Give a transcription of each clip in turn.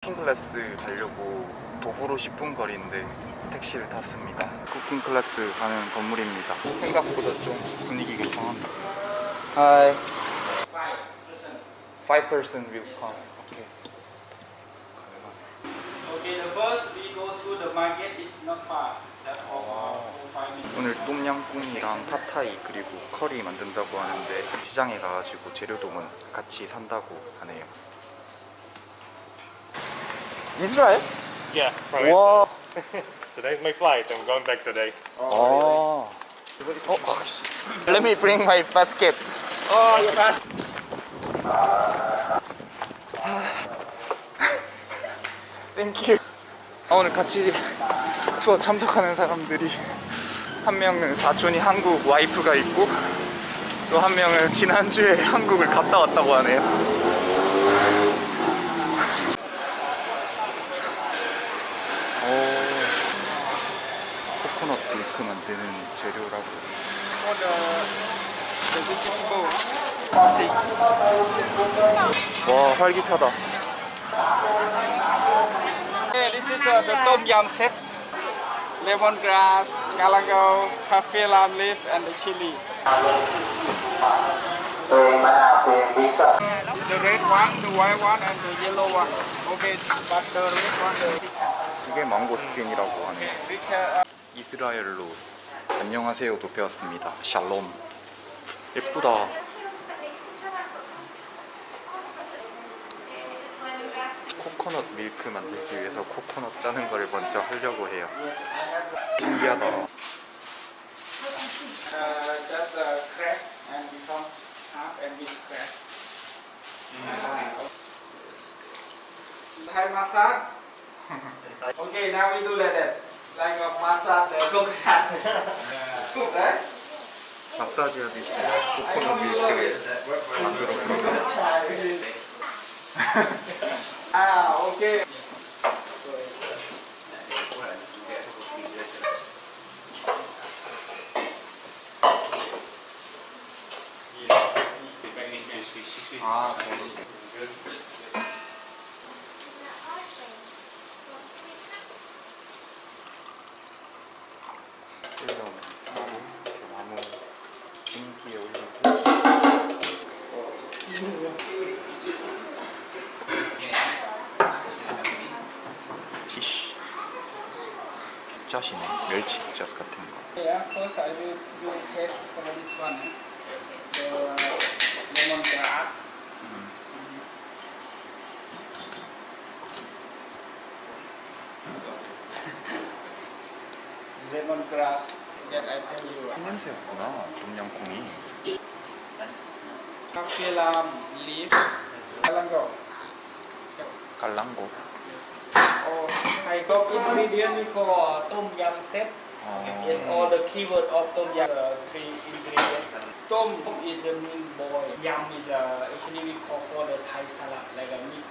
쿠킹클래스 가려고 도보로 10분 거리인데 택시를 탔습니다. 쿠킹클래스 가는 건물입니다. 생각보다 좀 분위기가 이상합니다. Hi. 5% will come. Okay. Okay, the first we go to the market is not far. Just over 5 minutes. 오늘 똠양꿍이랑 팟타이 그리고 커리 만든다고 하는데 시장에 가가지고 재료동은 같이 산다고 하네요. 이스라엘? Yeah, right. 와. Today's my flight. I'm going back today. 아. Let me bring my basket. Oh, you pass. Thank you. 오늘 같이 투어 참석하는 사람들이 한 명은 사촌이 한국 와이프가 있고 또 한 명은 지난주에 한국을 갔다 왔다고 하네요. 코코넛 밀크 만드는 재료라고. 와, 활기차다. Okay, this is the tom yum set. Lemongrass, galangal, kaffir lime leaf, and the chili. The red one, the white one, and the yellow one. Okay, but the red one, the 이게 망고 스핀이라고 하네요. okay. 이스라엘로 안녕하세요도 배웠습니다. 샬롬. 예쁘다. 코코넛 밀크 만들기 위해서 코코넛 짜는 거를 먼저 하려고 해요. 신기하다. Just crack and become half and this crack. Thai massage. Okay, now we do like that. Like a massage the coconut. Good, right? 마사지 하듯이 코코넛 밀크를 만들었거든요. Ah, okay. 아, 나무 인기에 올리고 피쉬 젓이네. 멸치젓 같은 거. Yeah, first I will do taste for this one. The lemongrass. Lemongrass that I tell you. 냄새였구나. 똠양꿍이. Kaffir lime leaf. Galangal. 깔랑고. Oh, I got ingredient we call tom yum set. Yes, all the keyword of tom yum, 3 ingredients. Tom is a meat boy. Yum is actually we call for the Thai salad, like a meat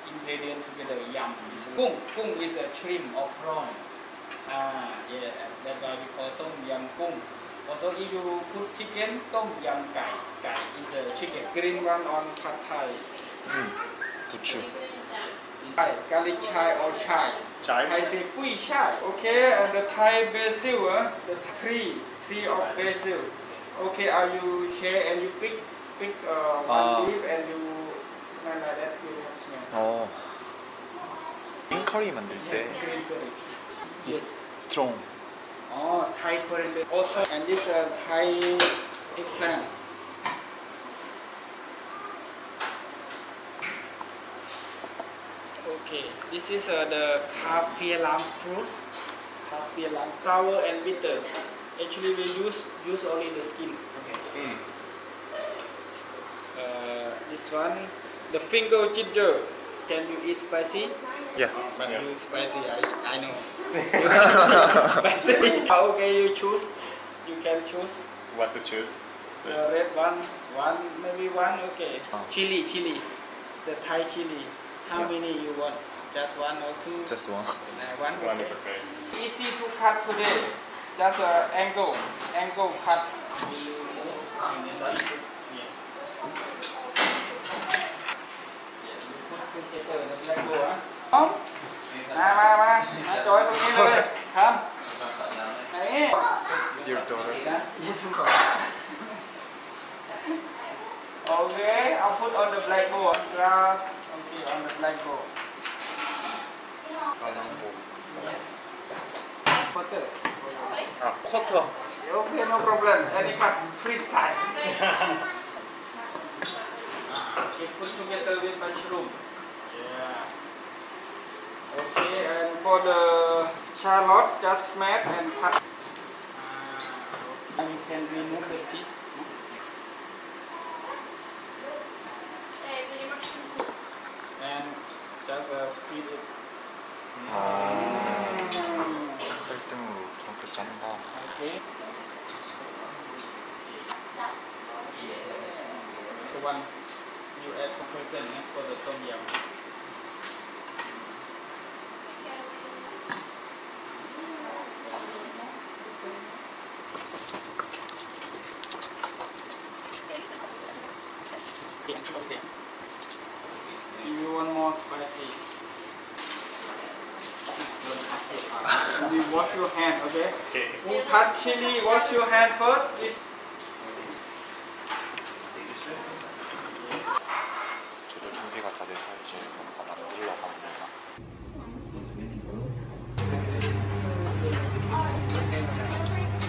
ingredient together. Yum is kung is a shrimp or prawn. Yeah, that's why we call tom yum kung. Also, if you put chicken, tom yum gai. Gai is a chicken. Green one on pad thai. 부추. Garlic chai or chai. Chai. I say kui chai. Okay, and the Thai basil, the three of basil. Okay, are you share and you pick one leaf and you smell like that? You smell. 인 커리 만들 때 Yes, green curry. this strong. Oh, Thai coriander. Also, and this Thai eggplant. Okay, this is the kaffir lime fruit. Kaffir lime, sour and bitter. Actually, we use only the skin. Okay. This one, the finger ginger. Can you eat spicy? Yeah. But you spicy, I know. Spicy. Okay, you choose. You can choose. What to choose? The red one, maybe one. Okay. Oh. Chili. The Thai chili. How Yeah. many you want? Just one or two? Just one. One. One Okay. is okay. Easy to cut today. Just angle cut. Yeah. Không. Mà trời tôi nghe luôn. Không. Đấy. Dear daughter. Okay, I'll put on the blackboard. Grass. Okay, on the blackboard. Quarter. 아, 쿼터. Okay, no problem. Any cut, freestyle. Okay, put together with mushroom. Yeah. Okay, and for the shallot, just smash and cut. And you can remove the seed. And just squeeze it. 칼등으로 저렇게 짠다. Okay. The one you add per person for the tom yum. Okay. Do you want more spicy? You wash your hand, okay? Okay. Who touch chili, wash your hand first. 저도 준비가 다 돼서 이제 뭔가 만들러 갑니다.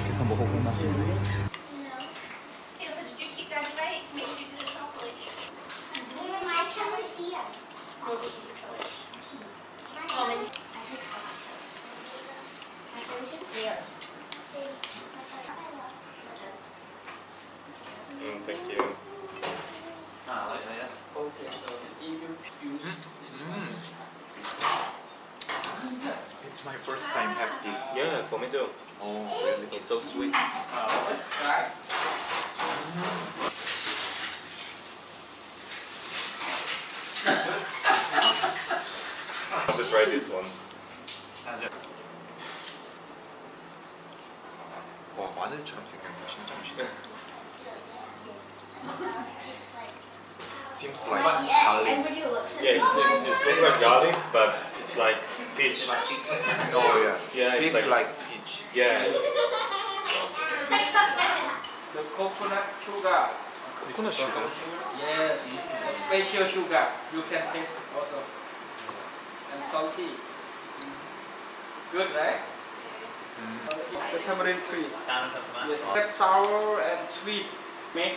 그래서 먹어볼 맛이 있네. Okay, so did you keep that right? Make sure you did it properly. Even my chili's here. Oh, this is the chili's. My chili's just there. Thank you. Okay, so if you use It's my first time have this. Yeah, for me too. Oh, really? It's so sweet. let's try. I'll just try this one. 와, 마늘처럼 생겼네. 진짜 맛있네. Seems like garlic. Everybody looks at Yeah, it's not like garlic, but it's like peach. Oh yeah. Yeah, it's Tastes like- like peach. Yeah. The coconut sugar. Coconut sugar. Yes, a special sugar. You can taste also. And salty. Good, right? The tamarind tree. Yes. That sour and sweet. Make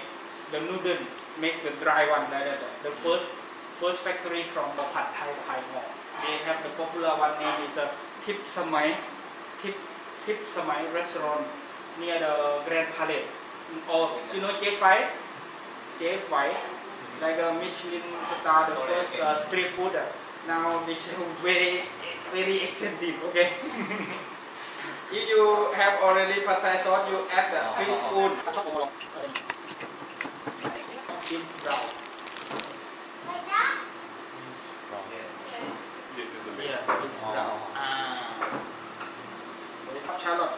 the noodle. Make the dry one. The first factory from the Pad Thai Hall. They have the popular one name is a Tip Samai restaurant near the Grand Palais. Or you know J5? J5, like a Michelin star, the first street food. Now this is very expensive. Okay. If you have already pad thai sauce, you add the 3 spoons. Beans brown. This is the big. Yeah, beans brown. Shallot.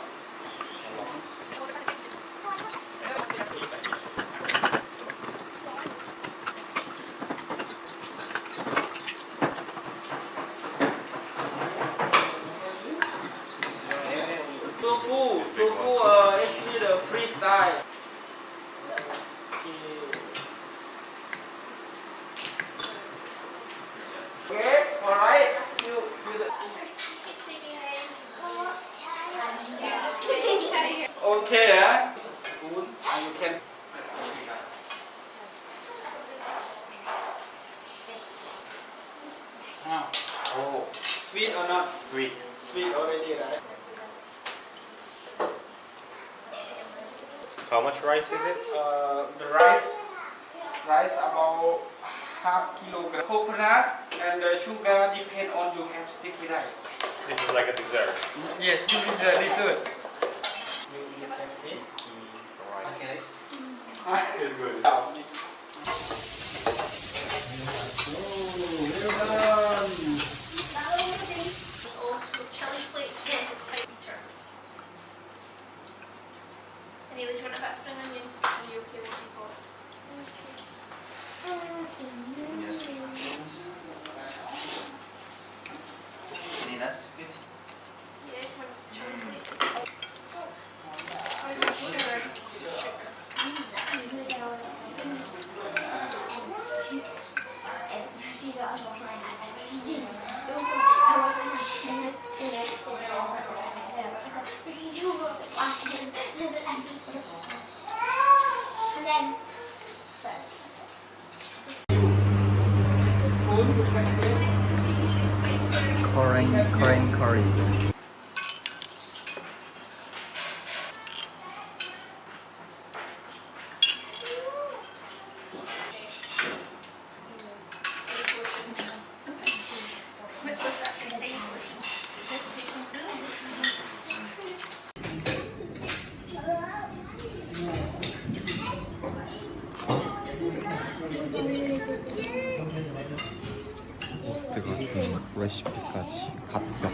Tofu, actually the freestyle. Okay, alright. You okay, spoon, and you can. Oh, sweet or not? Sweet. Sweet already, right? How much rice is it? The rice about half kilogram. Coconut and the sugar depend on you have sticky rice. This is like a dessert. Yes, this is the dessert. You can see. Right. It's good. Well done. old school chili plates and the spicy char. Anila, do you want to have spring onion? Are you okay with people? Yes. That's good. Yeah, chocolate. Salt. Sugar. And then Korean curry. 호스트가 준 레시피까지 갓 몇